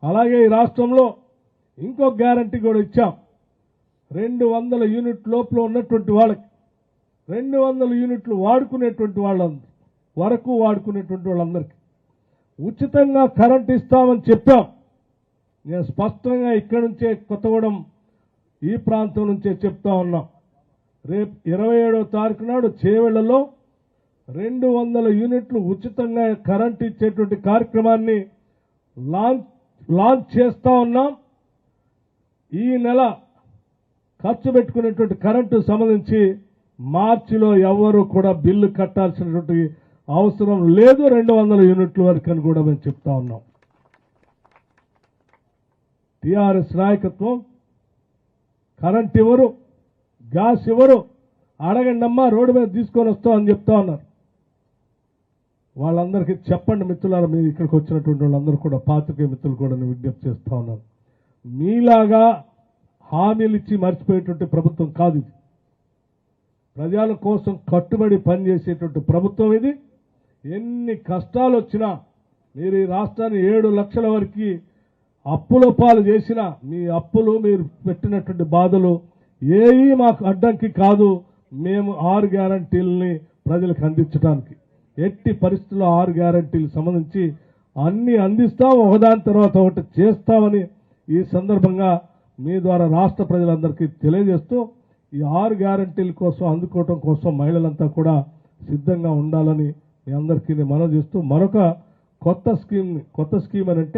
అలాగే ఈ రాష్ట్రంలో ఇంకొక గ్యారంటీ కూడా ఇచ్చాం. 200 యూనిట్ లోపల ఉన్నటువంటి వాళ్ళకి 200 యూనిట్లు వాడుకునేటువంటి వరకు వాడుకునేటువంటి వాళ్ళందరికీ ఉచితంగా కరెంట్ ఇస్తామని చెప్పాం. నేను స్పష్టంగా ఇక్కడి నుంచే కొత్తగూడెం ఈ ప్రాంతం నుంచే చెప్తా ఉన్నాం. రేపు 27వ తారీఖు నాడు చేవెళ్లలో 200 యూనిట్లు ఉచితంగా కరెంట్ ఇచ్చేటువంటి కార్యక్రమాన్ని లాంచ్ చేస్తా ఉన్నాం. ఈ నెల ఖర్చు పెట్టుకునేటువంటి కరెంటు సంబంధించి మార్చిలో ఎవరు కూడా బిల్లు కట్టాల్సినటువంటి అవసరం లేదు. 200 యూనిట్ల వరకు అని కూడా మేము చెప్తా ఉన్నాం. టీఆర్ఎస్ నాయకత్వం కరెంట్ ఇవ్వరు, గ్యాస్ ఇవ్వరు, అడగండి అమ్మా రోడ్డు మీద తీసుకొని వస్తామని చెప్తా ఉన్నారు. వాళ్ళందరికీ చెప్పండి మిత్రులారా, మీరు ఇక్కడికి వచ్చినటువంటి వాళ్ళందరూ కూడా పాత్రికేయ మిత్రులు కూడా నేను విజ్ఞప్తి చేస్తా ఉన్నాను. మీలాగా హామీలు ఇచ్చి మర్చిపోయేటువంటి ప్రభుత్వం కాదు ఇది. ప్రజల కోసం కట్టుబడి పనిచేసేటువంటి ప్రభుత్వం ఇది. ఎన్ని కష్టాలు వచ్చినా మీరు ఈ రాష్ట్రాన్ని 7 లక్షల వరకు అప్పుల పాలు చేసినా మీ అప్పులు మీరు పెట్టినటువంటి బాధలు ఏవి మాకు అడ్డంకి కాదు. మేము 6 గ్యారంటీలని ప్రజలకు అందించడానికి ఎట్టి పరిస్థితుల్లో 6 గ్యారంటీలకు సంబంధించి అన్ని అందిస్తాం, ఒకదాని తర్వాత ఒకటి చేస్తామని ఈ సందర్భంగా మీ ద్వారా రాష్ట్ర ప్రజలందరికీ తెలియజేస్తూ ఈ 6 గ్యారంటీల కోసం అందుకోవటం కోసం మహిళలంతా కూడా సిద్ధంగా ఉండాలని మీ అందరికీ మనవి చేస్తూ మరొక కొత్త స్కీమ్ అని అంటే